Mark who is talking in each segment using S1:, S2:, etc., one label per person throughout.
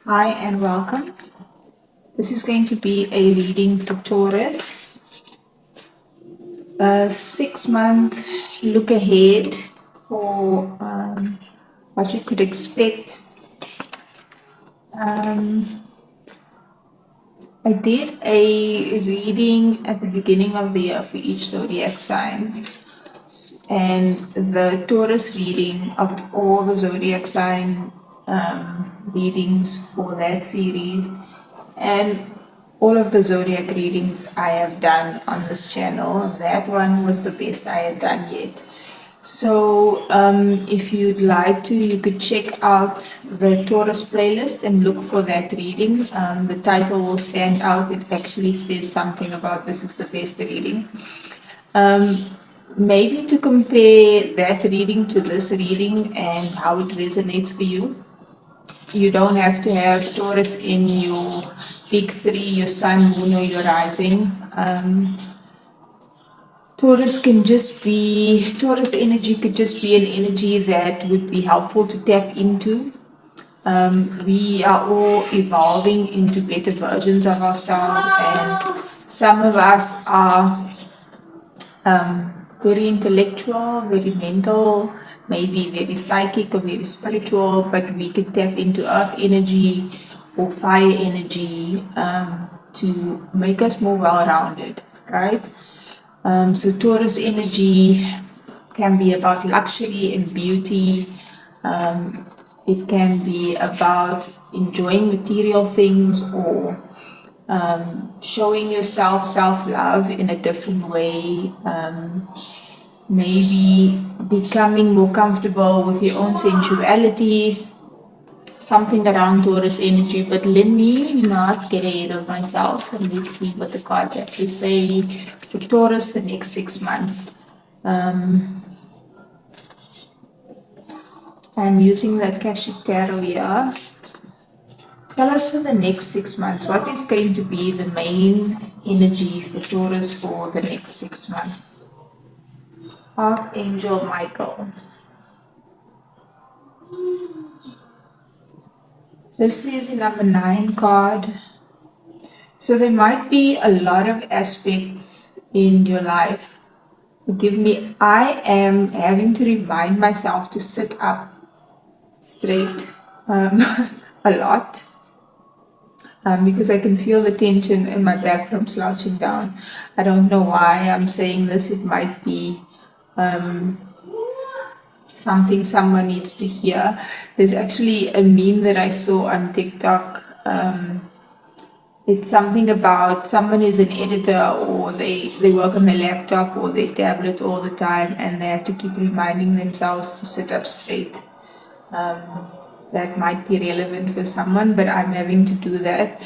S1: Hi and welcome. This is going to be a reading for Taurus. A 6-month look ahead for what you could expect. I did a reading at the beginning of the year for each zodiac sign, and the Taurus reading of all the zodiac sign readings for that series, and all of the zodiac readings I have done on this channel, that one was the best I had done yet. So if you'd like to, you could check out the Taurus playlist and look for that reading. The title will stand out. It actually says something about this is the best reading. Maybe to compare that reading to this reading and how it resonates for you. You don't have to have Taurus in your big three, your sun, moon, or your rising. Taurus energy could just be an energy that would be helpful to tap into. We are all evolving into better versions of ourselves, and some of us are very intellectual, very mental, maybe very psychic or very spiritual, but we can tap into earth energy or fire energy to make us more well-rounded, right? So Taurus energy can be about luxury and beauty. It can be about enjoying material things or showing yourself self-love in a different way. Maybe becoming more comfortable with your own sensuality, something around Taurus energy. But let me not get ahead of myself, and let's see what the cards have to say for Taurus the next 6 months. I'm using the Akashic Tarot here. Tell us for the next 6 months, what is going to be the main energy for Taurus for the next 6 months? Archangel Michael. This is a number 9 card. So there might be a lot of aspects in your life. Forgive me, I am having to remind myself to sit up straight a lot. Because I can feel the tension in my back from slouching down. I don't know why I'm saying this. It might be something someone needs to hear. There's actually a meme that I saw on TikTok. It's something about someone is an editor, or they work on their laptop or their tablet all the time, and they have to keep reminding themselves to sit up straight. That might be relevant for someone, but I'm having to do that.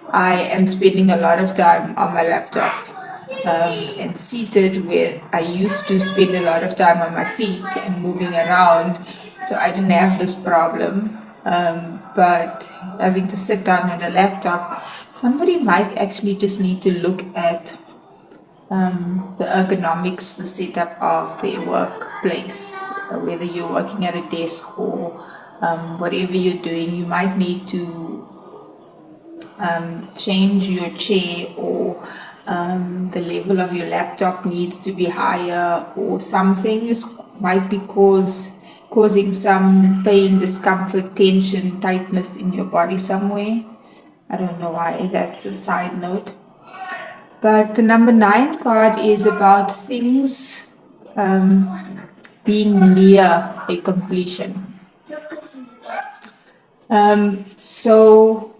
S1: I am spending a lot of time on my laptop and seated, where I used to spend a lot of time on my feet and moving around, so I didn't have this problem. But having to sit down at a laptop, somebody might actually just need to look at the ergonomics, the setup of their workplace, whether you're working at a desk or whatever you're doing. You might need to change your chair, or the level of your laptop needs to be higher, or some things might be causing some pain, discomfort, tension, tightness in your body somewhere. I don't know why, that's a side note. But the number 9 card is about things being near a completion. So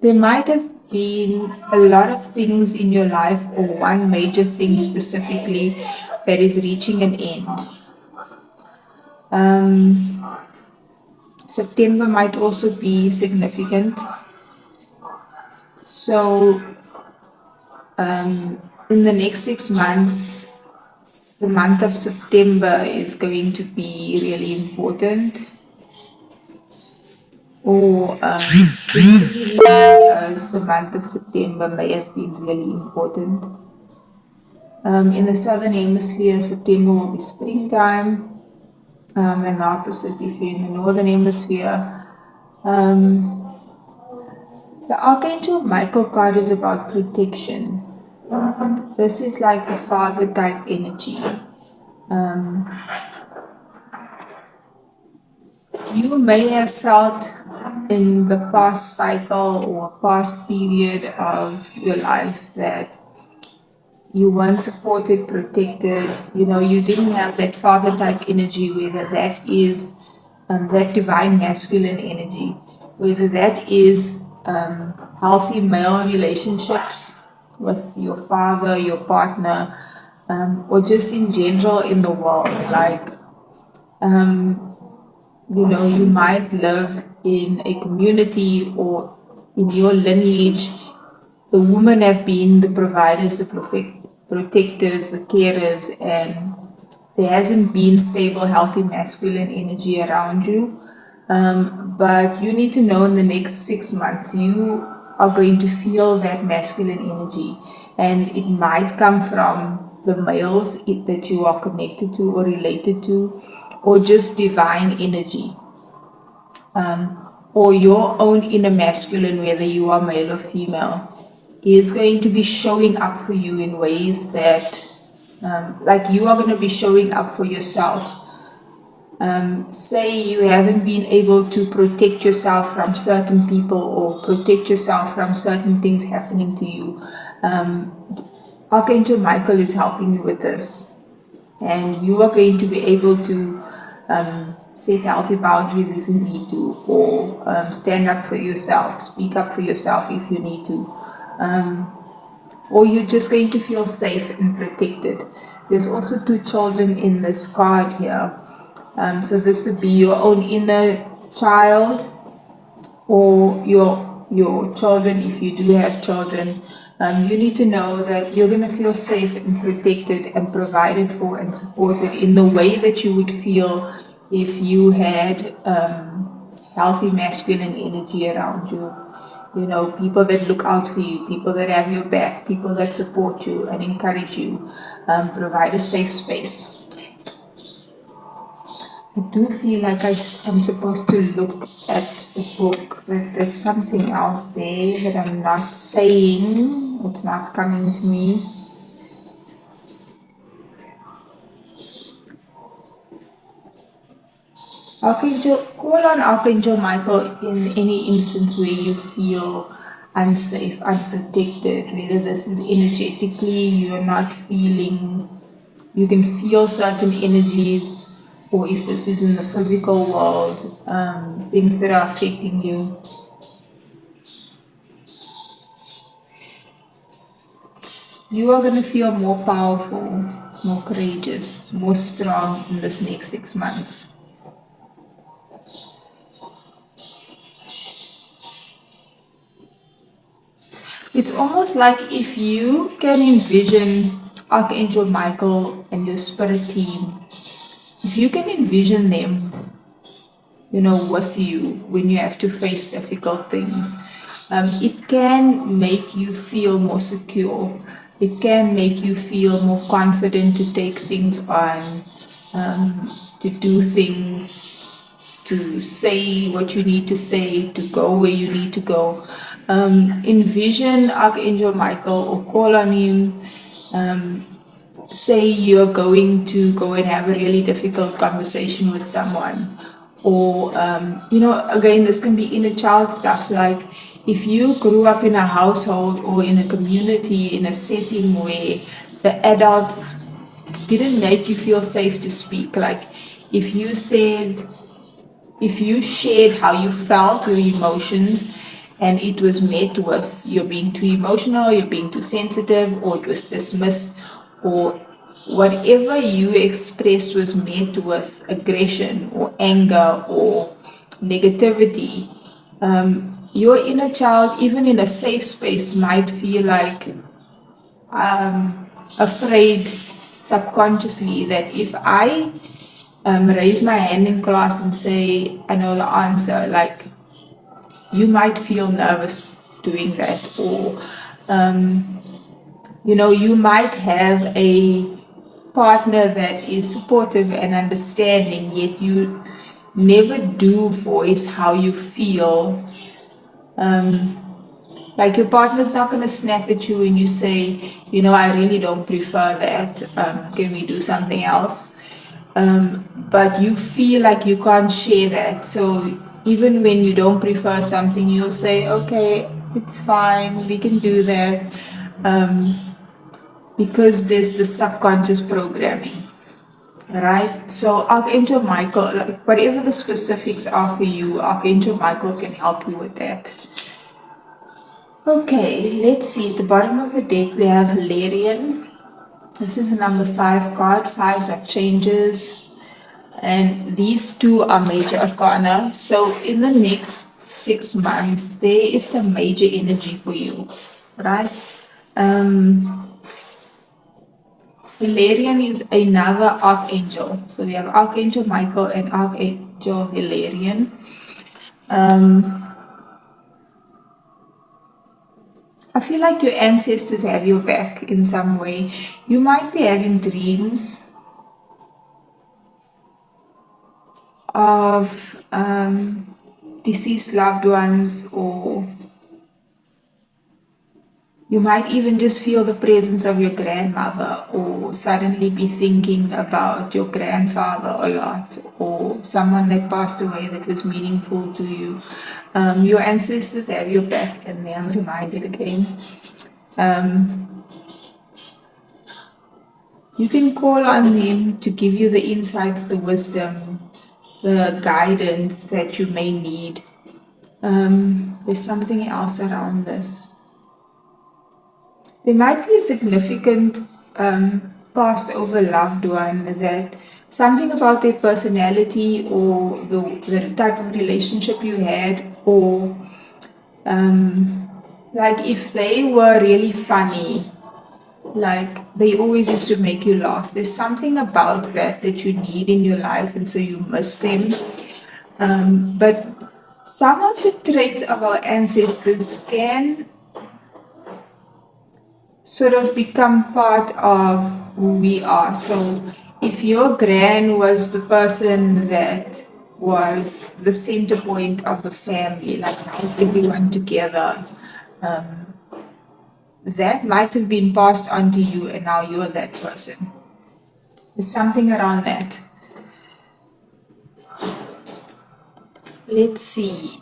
S1: there might have been a lot of things in your life, or one major thing specifically, that is reaching an end. September might also be significant. So in the next 6 months, the month of September is going to be really important. Or years, the month of September may have been really important. In the southern hemisphere, September will be springtime, and the opposite if you're in the northern hemisphere. The Archangel Michael card is about protection. This is like the father type energy. Um, you may have felt in the past cycle or past period of your life that you weren't supported, protected, you didn't have that father type energy, whether that is that divine masculine energy, whether that is healthy male relationships with your father, your partner, or just in general in the world. Like, you might live in a community or in your lineage the women have been the providers, the protectors, the carers, and there hasn't been stable, healthy masculine energy around you. But you need to know in the next 6 months, you are going to feel that masculine energy, and it might come from the males that you are connected to or related to, or just divine energy, or your own inner masculine, whether you are male or female, is going to be showing up for you in ways that, like you are going to be showing up for yourself. Say you haven't been able to protect yourself from certain people or protect yourself from certain things happening to you. Archangel Michael is helping you with this, and you are going to be able to set healthy boundaries if you need to, or stand up for yourself, speak up for yourself if you need to, or you're just going to feel safe and protected. There's also two children in this card here. So this could be your own inner child or your children if you do have children. You need to know that you're going to feel safe and protected and provided for and supported in the way that you would feel if you had healthy masculine energy around you. People that look out for you, people that have your back, people that support you and encourage you, provide a safe space. I do feel like I'm supposed to look at the book, but there's something else there that I'm not saying. It's not coming to me. Call on Archangel Michael in any instance where you feel unsafe, unprotected, whether this is energetically, you're not feeling, you can feel certain energies, or if this is in the physical world, things that are affecting you. You are going to feel more powerful, more courageous, more strong in this next 6 months. It's almost like if you can envision Archangel Michael and your spirit team, if you can envision them, with you when you have to face difficult things, it can make you feel more secure. It can make you feel more confident to take things on, to do things, to say what you need to say, to go where you need to go. Envision Archangel Michael or call on him. Say you're going to go and have a really difficult conversation with someone, or again, this can be inner child stuff, like if you grew up in a household or in a community, in a setting where the adults didn't make you feel safe to speak, like if you said, if you shared how you felt, your emotions, and it was met with you're being too emotional, you're being too sensitive, or it was dismissed, or whatever you expressed was met with aggression or anger or negativity, your inner child, even in a safe space, might feel like afraid subconsciously that if I raise my hand in class and say, I know the answer, like you might feel nervous doing that, or you might have a partner that is supportive and understanding, yet you never do voice how you feel Like your partner's not going to snap at you when you say, I really don't prefer that. Can we do something else? But you feel like you can't share that. So even when you don't prefer something, you'll say, okay, it's fine, we can do that. Because there's the subconscious programming, right? So Archangel Michael, like whatever the specifics are for you, Archangel Michael can help you with that. Okay, let's see. At the bottom of the deck, we have Hilarion. This is a number 5 card. Fives are changes. And these two are major arcana. So in the next 6 months, there is some major energy for you, right? Hilarion is another archangel. So we have Archangel Michael and Archangel Hilarion. I feel like your ancestors have your back in some way. You might be having dreams of deceased loved ones, or you might even just feel the presence of your grandmother, or suddenly be thinking about your grandfather a lot, or someone that passed away that was meaningful to you. Your ancestors have your back, and they are reminded again. You can call on them to give you the insights, the wisdom, the guidance that you may need. There's something else around this. There might be a significant passed over loved one that something about their personality, or the type of relationship you had, or like if they were really funny, like they always used to make you laugh. There's something about that you need in your life, and so you miss them. But some of the traits of our ancestors can sort of become part of who we are. So if your gran was the person that was the center point of the family, like held everyone together, that might have been passed on to you, and now you're that person. There's something around that. Let's see.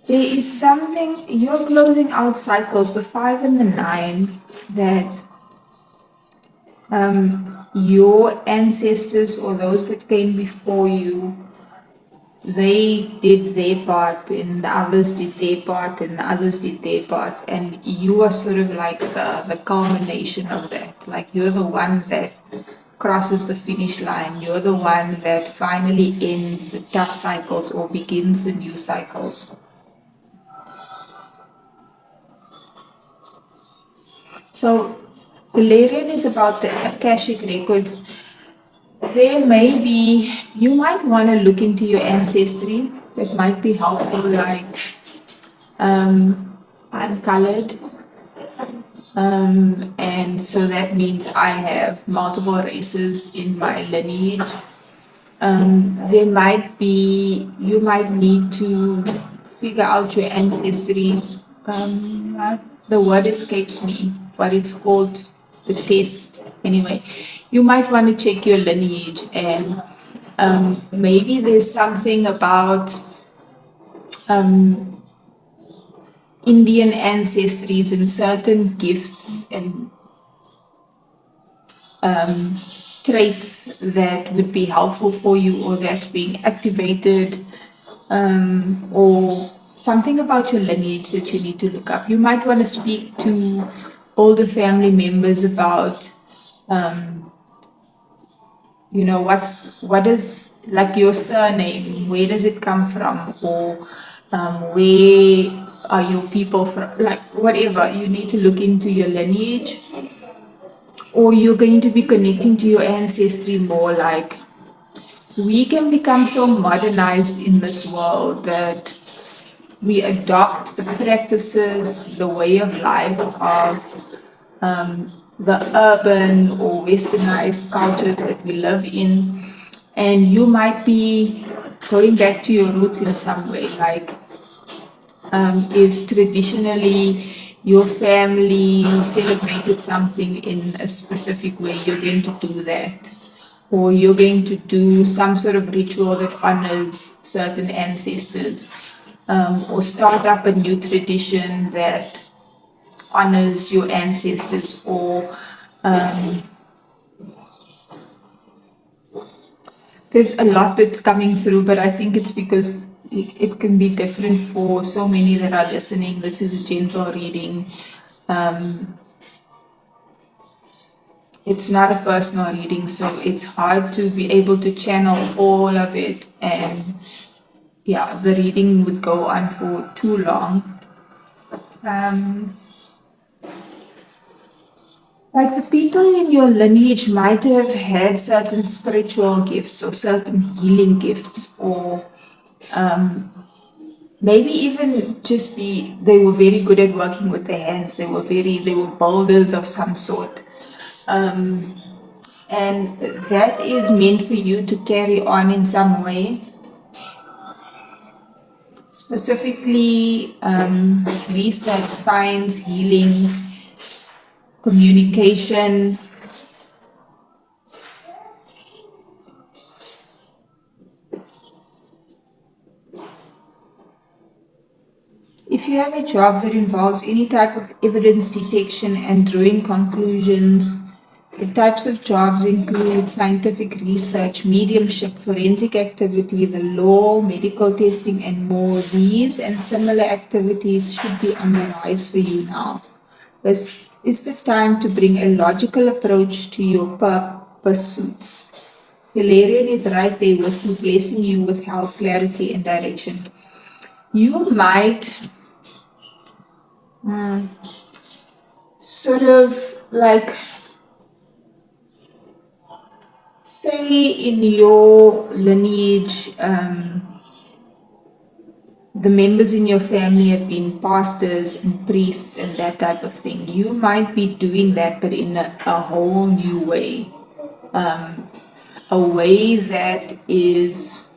S1: There is something, you're closing out cycles, the 5 and the 9, that your ancestors or those that came before you, they did their part, and the others did their part, and the others did their part, and you are sort of like the culmination of that. Like you're the one that crosses the finish line. You're the one that finally ends the tough cycles or begins the new cycles. So Galarian is about the Akashic records. There may be, you might want to look into your ancestry. That might be helpful, like I'm colored, and so that means I have multiple races in my lineage. There might be, you might need to figure out your ancestries. The word escapes me, but it's called the test. Anyway, you might want to check your lineage, and maybe there's something about Indian ancestries and certain gifts and traits that would be helpful for you, or that's being activated, or something about your lineage that you need to look up. You might want to speak to older family members about, what is like your surname, where does it come from, or where are your people from, like whatever. You need to look into your lineage, or you're going to be connecting to your ancestry more. Like we can become so modernized in this world that we adopt the practices, the way of life of the urban or westernized cultures that we live in, and you might be going back to your roots in some way. Like if traditionally your family celebrated something in a specific way, you're going to do that. Or you're going to do some sort of ritual that honors certain ancestors, or start up a new tradition that honors your ancestors, or there's a lot that's coming through, but I think it's because it can be different for so many that are listening. This is a general reading. It's not a personal reading, so it's hard to be able to channel all of it. And yeah, the reading would go on for too long. Like the people in your lineage might have had certain spiritual gifts or certain healing gifts, or maybe even just be they were very good at working with their hands. They were builders of some sort. And that is meant for you to carry on in some way. Specifically, research, science, healing, communication. If you have a job that involves any type of evidence detection and drawing conclusions, the types of jobs include scientific research, mediumship, forensic activity, the law, medical testing, and more. These and similar activities should be on the rise for you now. This is the time to bring a logical approach to your pursuits. Hilarion is right there with you, blessing you with health, clarity, and direction. You might sort of like say in your lineage, the members in your family have been pastors and priests and that type of thing. You might be doing that, but in a whole new way. A way that is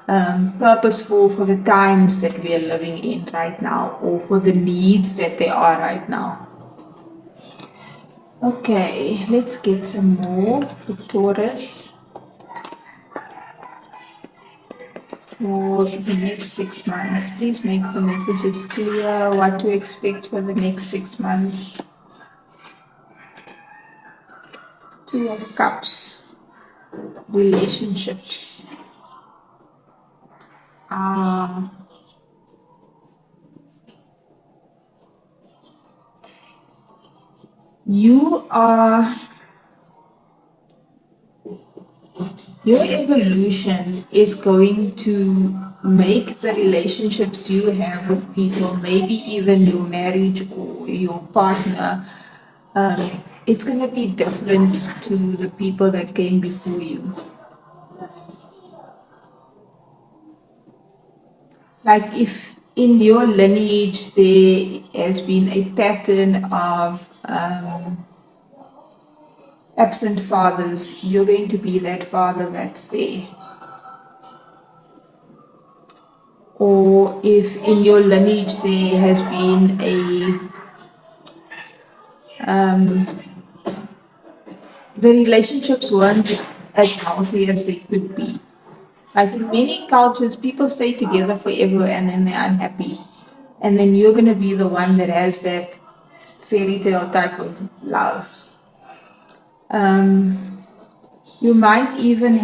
S1: purposeful for the times that we are living in right now, or for the needs that they are right now. Okay, let's get some more for Taurus for the next 6 months. Please make the messages clear, what to expect for the next 6 months. Two of Cups, relationships. You are Your evolution is going to make the relationships you have with people, maybe even your marriage or your partner, it's going to be different to the people that came before you. Like if in your lineage there has been a pattern of absent fathers, you're going to be that father that's there. Or if in your lineage there has been the relationships weren't as healthy as they could be. Like in many cultures, people stay together forever and then they're unhappy. And then you're going to be the one that has that fairy tale type of love. You might even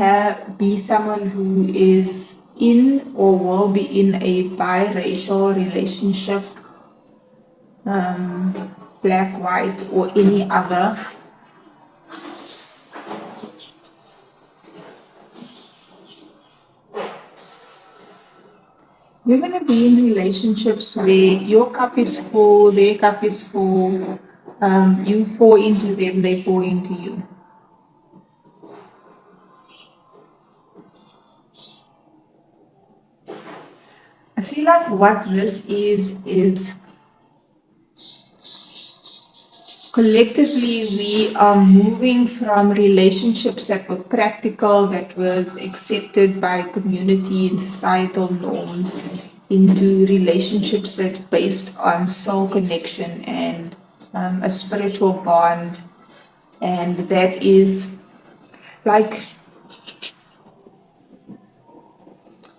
S1: be someone who is in or will be in a biracial relationship, black, white, or any other. You're going to be in relationships where your cup is full, their cup is full. You pour into them, they pour into you. I feel like what this is collectively we are moving from relationships that were practical, that was accepted by community and societal norms, into relationships that's based on soul connection and a spiritual bond. And that is like,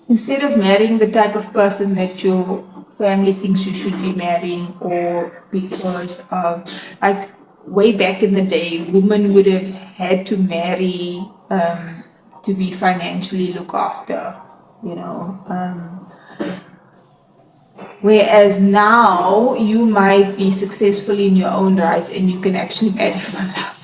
S1: instead of marrying the type of person that your family thinks you should be marrying, or because of, like, way back in the day, women would have had to marry to be financially looked after, you know. Whereas now you might be successful in your own right and you can actually marry for love.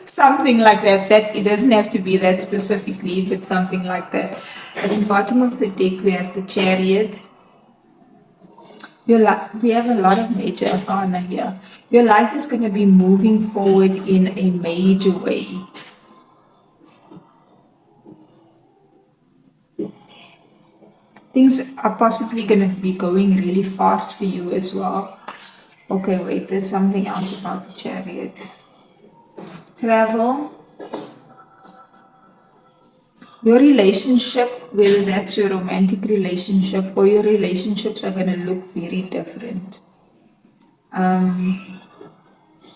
S1: Something like that. That it doesn't have to be that specifically, but something like that. At the bottom of the deck we have the Chariot. We have a lot of major arcana here. Your life is going to be moving forward in a major way. Things are possibly going to be going really fast for you as well. Okay, wait, there's something else about the Chariot. Travel. Your relationship, whether that's your romantic relationship or your relationships, are going to look very different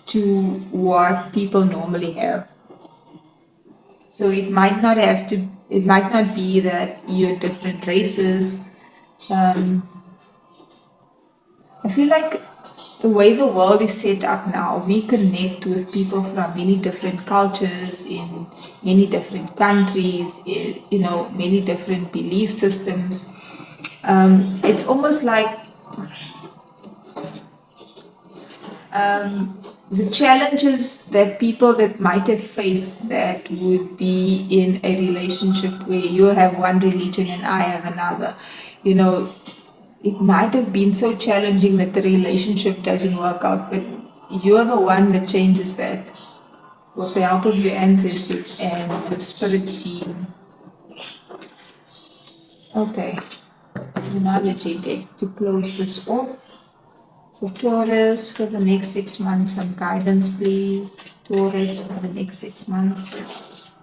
S1: to what people normally have. So it might not be that you're different races. I feel like the way the world is set up now, we connect with people from many different cultures in many different countries, many different belief systems. It's almost like the challenges that people that might have faced that would be in a relationship where you have one religion and I have another, it might have been so challenging that the relationship doesn't work out, but you're the one that changes that with the help of your ancestors and the spirit team. Okay, another J-deck to close this off. So Taurus, for the next 6 months, some guidance please. Taurus, for the next 6 months.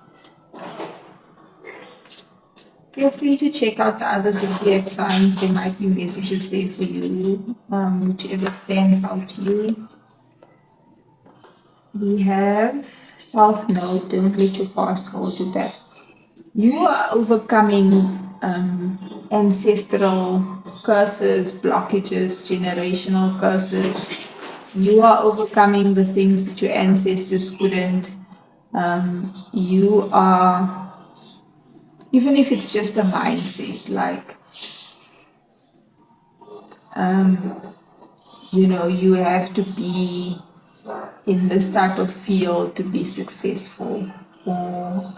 S1: Feel free to check out the other zodiac signs. There might be messages there for you, whichever stands out to you. We have South Node, don't let your past hold you back. You are overcoming ancestral curses, blockages, generational curses. You are overcoming the things that your ancestors couldn't. You are, even if it's just a mindset, like, you have to be in this type of field to be successful, or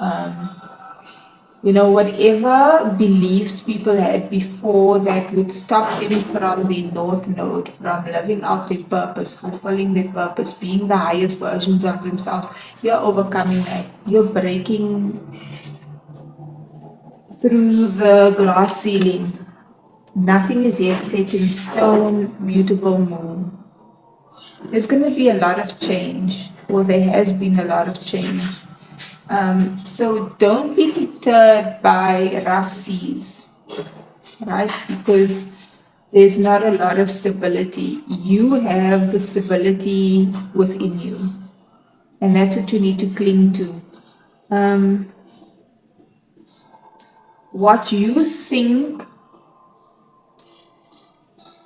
S1: whatever beliefs people had before that would stop them from the North Node, from living out their purpose, fulfilling their purpose, being the highest versions of themselves. You're overcoming that. You're breaking through the glass ceiling. Nothing is yet set in stone, mutable moon. There's going to be a lot of change, or there has been a lot of change. So don't be deterred by rough seas, right? Because there's not a lot of stability. You have the stability within you, and that's what you need to cling to. What you think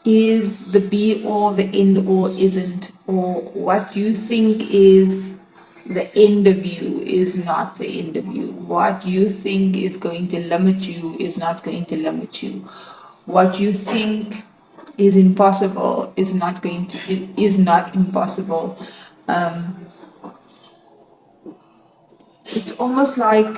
S1: is the be all, the end all isn't, or what you think is the end of you is not the end of you. What you think is going to limit you is not going to limit you. What you think is impossible is not impossible. It's almost like,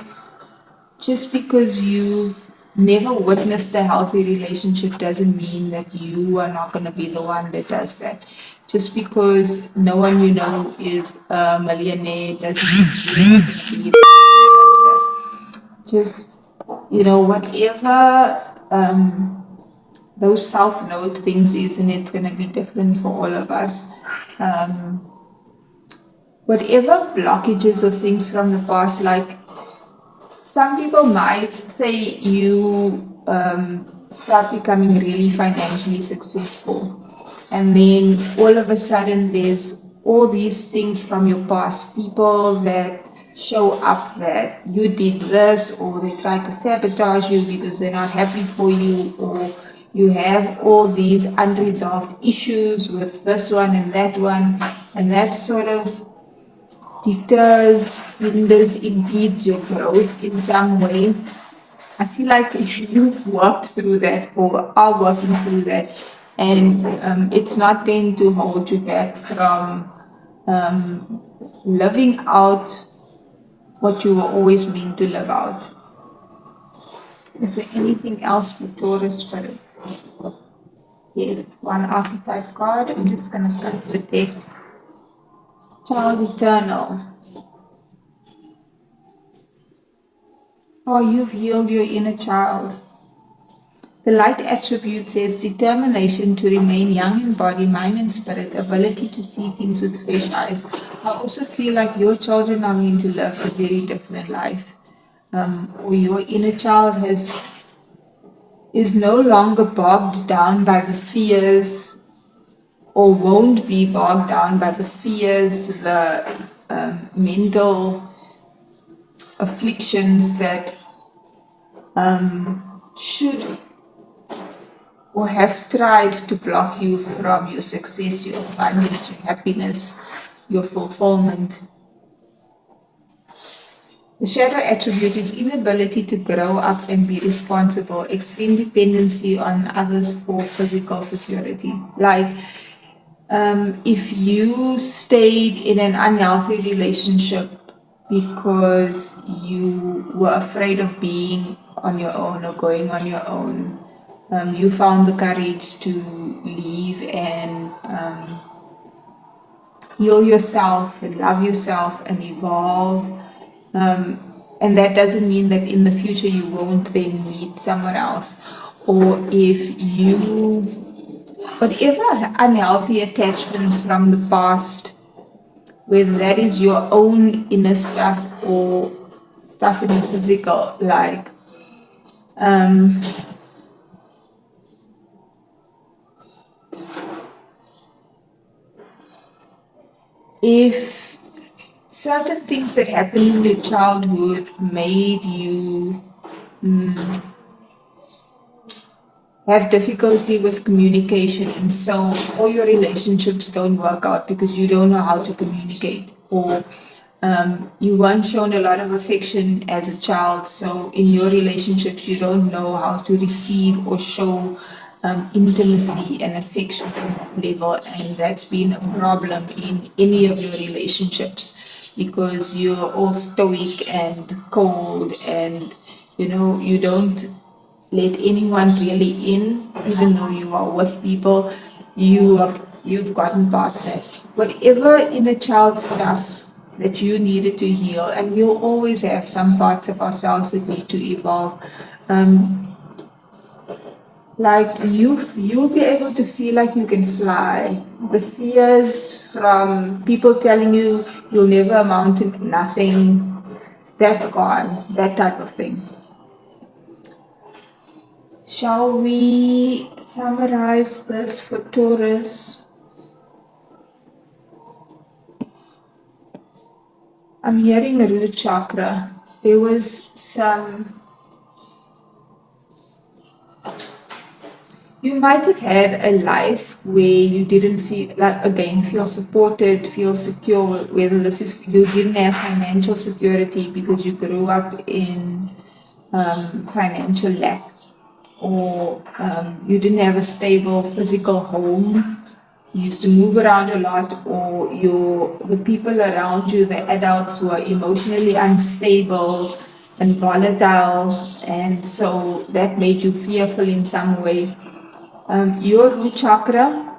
S1: just because you've never witnessed a healthy relationship doesn't mean that you are not going to be the one that does that. Just because no one you know is a millionaire doesn't mean you're not going to be the one that does that. Just, whatever those self-note things is, and it's going to be different for all of us. Whatever blockages or things from the past, like some people might say you start becoming really financially successful, and then all of a sudden there's all these things from your past, people that show up that you did this, or they try to sabotage you because they're not happy for you, or you have all these unresolved issues with this one and that one, and that sort of deters, hinders, impedes your growth in some way. I feel like if you've worked through that or are working through that, and it's not going to hold you back from living out what you were always meant to live out. Is there anything else for Taurus Spirit? Yes, one archetype card. I'm just going to cut the deck. Child Eternal. Oh, you've healed your inner child. The light attribute says determination to remain young in body, mind, and spirit, ability to see things with fresh eyes. I also feel like your children are going to live a very different life. Or your inner child is no longer bogged down by the fears, or won't be bogged down by the fears, the mental afflictions that should or have tried to block you from your success, your abundance, your happiness, your fulfillment. The shadow attribute is inability to grow up and be responsible, extreme dependency on others for physical security. Like, if you stayed in an unhealthy relationship because you were afraid of being on your own or going on your own, you found the courage to leave and heal yourself and love yourself and evolve. And that doesn't mean that in the future you won't then meet someone else. Or if you, whatever unhealthy attachments from the past, whether that is your own inner stuff or stuff in the physical, like if certain things that happened in your childhood made you have difficulty with communication, and so all your relationships don't work out because you don't know how to communicate, or you weren't shown a lot of affection as a child, so in your relationships you don't know how to receive or show intimacy and affection on that level, and that's been a problem in any of your relationships because you're all stoic and cold, and you don't let anyone really in, even though you are with people. You've gotten past that. Whatever inner child stuff that you needed to heal, and we'll always have some parts of ourselves that need to evolve. Like you'll be able to feel like you can fly. The fears from people telling you you'll never amount to nothing, that's gone. That type of thing. Shall we summarize this for Taurus? I'm hearing a root chakra. There was some. You might have had a life where you didn't feel supported, feel secure, whether this is you didn't have financial security because you grew up in financial lack, or you didn't have a stable physical home, you used to move around a lot, or the people around you, the adults, were emotionally unstable and volatile, and so that made you fearful in some way. Your root chakra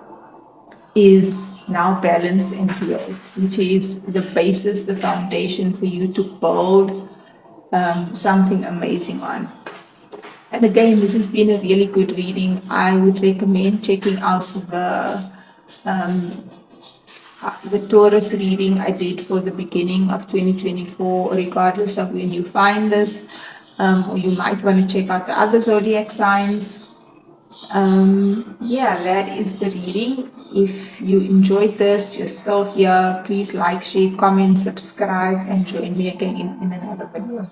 S1: is now balanced and healed, which is the basis, the foundation for you to build something amazing on. And again, this has been a really good reading. I would recommend checking out the Taurus reading I did for the beginning of 2024, regardless of when you find this, or you might want to check out the other zodiac signs. Yeah, that is the reading. If you enjoyed this, you're still here, please like, share, comment, subscribe, and join me again in another video.